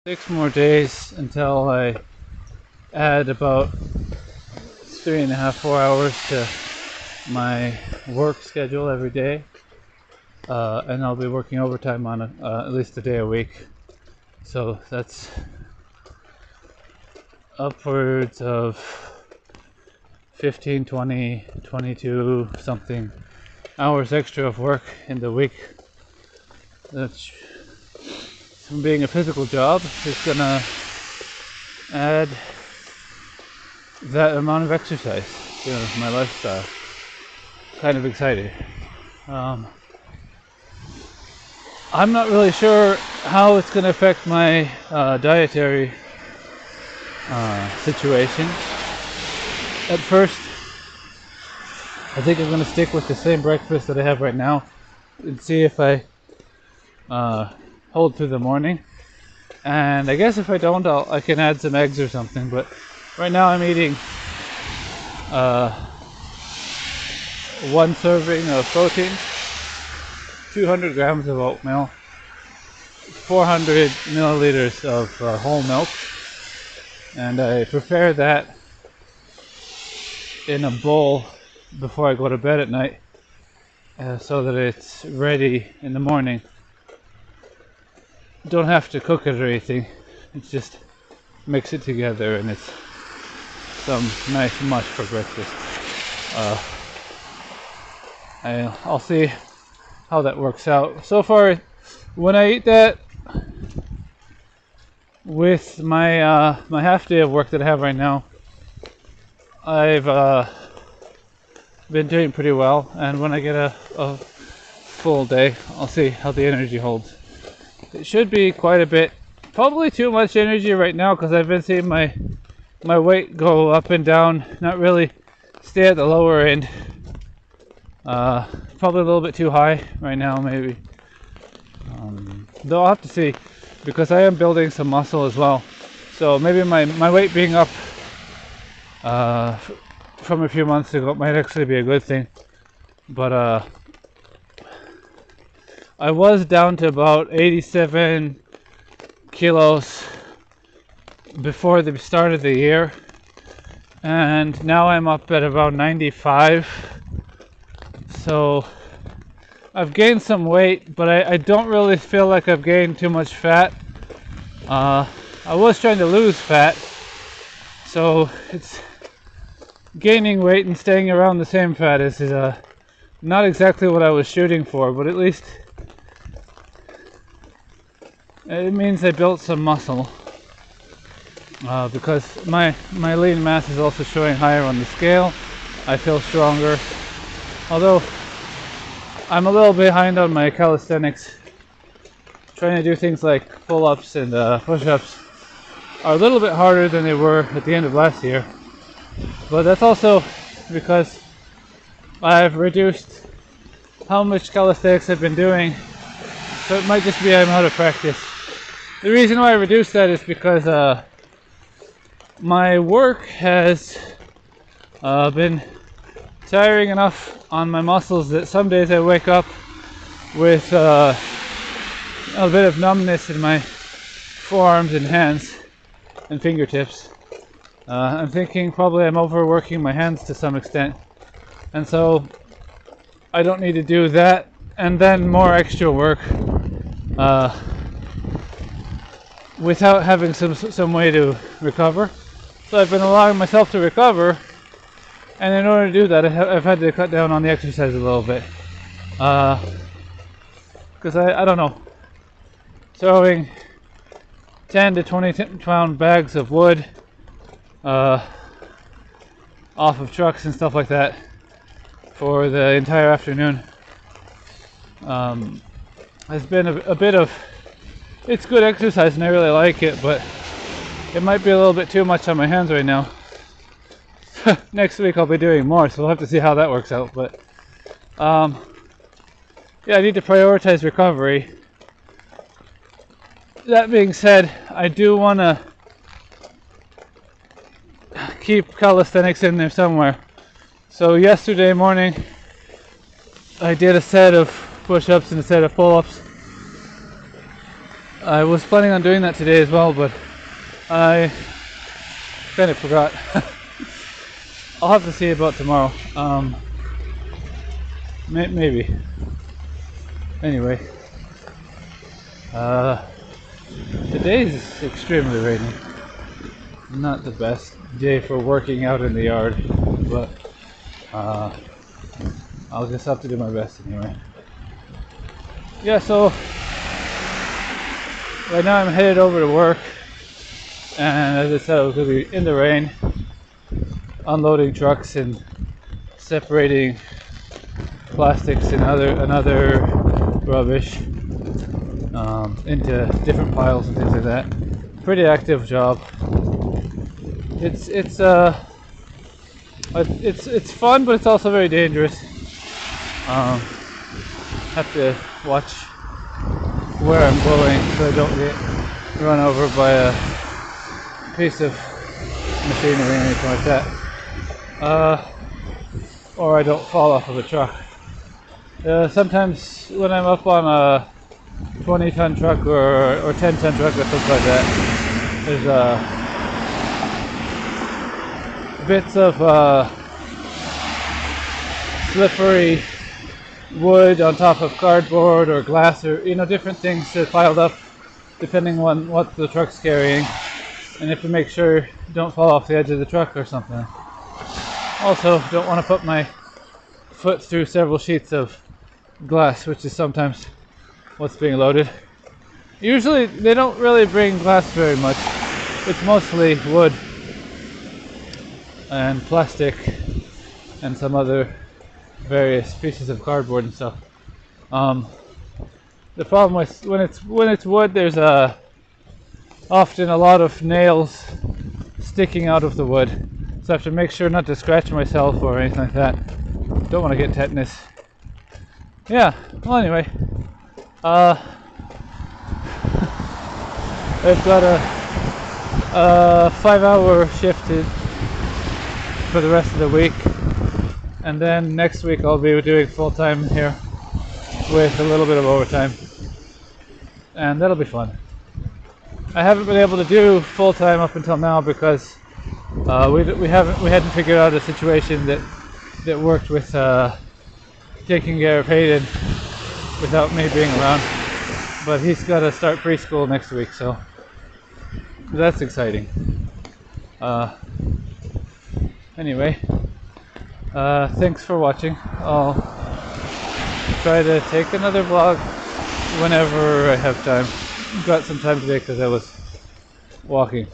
6 more days until I add about 3.5, 4 hours to my work schedule every day, and I'll be working overtime on at least a day a week. So that's upwards of 15, 20, 22 something hours extra of work in the week. That's from being a physical job, it's gonna add that amount of exercise to my lifestyle. Kind of excited. I'm not really sure how it's gonna affect my dietary situation. At first, I think I'm gonna stick with the same breakfast that I have right now and see if I hold through the morning. And I guess if I don't, I can add some eggs or something. But right now I'm eating 1 serving of protein, 200 grams of oatmeal, 400 milliliters of whole milk, and I prepare that in a bowl before I go to bed at night, so that it's ready in the morning. Don't have to cook it or anything. It's just mix it together, and it's some nice mush for breakfast. I'll see how that works out. So far, when I eat that with my my half day of work that I have right now, I've been doing pretty well. And when I get a full day, I'll see how the energy holds. It should be quite a bit, probably too much energy right now, because I've been seeing my weight go up and down, not really stay at the lower end. Probably a little bit too high right now, maybe. Though I'll have to see, because I am building some muscle as well. So maybe my weight being up from a few months ago might actually be a good thing. But I was down to about 87 kilos before the start of the year, and now I'm up at about 95. So I've gained some weight, but I don't really feel like I've gained too much fat. I was trying to lose fat, so it's gaining weight and staying around the same fat is not exactly what I was shooting for, but at least it means I built some muscle, because my lean mass is also showing higher on the scale. I feel stronger, although I'm a little behind on my calisthenics. Trying to do things like pull-ups and push-ups are a little bit harder than they were at the end of last year, but that's also because I've reduced how much calisthenics I've been doing, so it might just be I'm out of practice. The reason why I reduced that is because my work has been tiring enough on my muscles that some days I wake up with a bit of numbness in my forearms and hands and fingertips. I'm thinking probably I'm overworking my hands to some extent, and so I don't need to do that and then more extra work without having some way to recover. So I've been allowing myself to recover, and in order to do that, I've had to cut down on the exercise a little bit, because I don't know, throwing 10 to 20 pound bags of wood off of trucks and stuff like that for the entire afternoon has been a bit of, it's good exercise and I really like it, but it might be a little bit too much on my hands right now. Next week I'll be doing more, so we'll have to see how that works out. But yeah, I need to prioritize recovery. That being said, I do want to keep calisthenics in there somewhere. So yesterday morning I did a set of push-ups and a set of pull-ups. I was planning on doing that today as well, but I kind of forgot. I'll have to see about tomorrow. Maybe. Anyway, today is extremely rainy. Not the best day for working out in the yard, but I'll just have to do my best anyway. Yeah, so right now I'm headed over to work, and as I said, I was going to be in the rain, unloading trucks and separating plastics and other rubbish into different piles and things like that. Pretty active job. It's fun, but it's also very dangerous. Have to watch where I'm going so I don't get run over by a piece of machinery or anything like that, or I don't fall off of a truck. Sometimes when I'm up on a 20-ton truck or 10-ton truck or something like that, there's bits of slippery wood on top of cardboard or glass, or different things piled up depending on what the truck's carrying, and you have to make sure you don't fall off the edge of the truck or something. Also, don't want to put my foot through several sheets of glass, which is sometimes what's being loaded. Usually they don't really bring glass very much. It's mostly wood and plastic and some other various pieces of cardboard and stuff. The problem with when it's wood, there's often a lot of nails sticking out of the wood, so I have to make sure not to scratch myself or anything like that. Don't want to get tetanus. Yeah. Well, anyway, I've got a 5-hour shift for the rest of the week, and then next week I'll be doing full-time here with a little bit of overtime, and that'll be fun. I haven't been able to do full-time up until now because we hadn't figured out a situation that worked with taking care of Hayden without me being around. But he's got to start preschool next week, so that's exciting. Anyway, thanks for watching. I'll try to take another vlog whenever I have time. Got some time today because I was walking.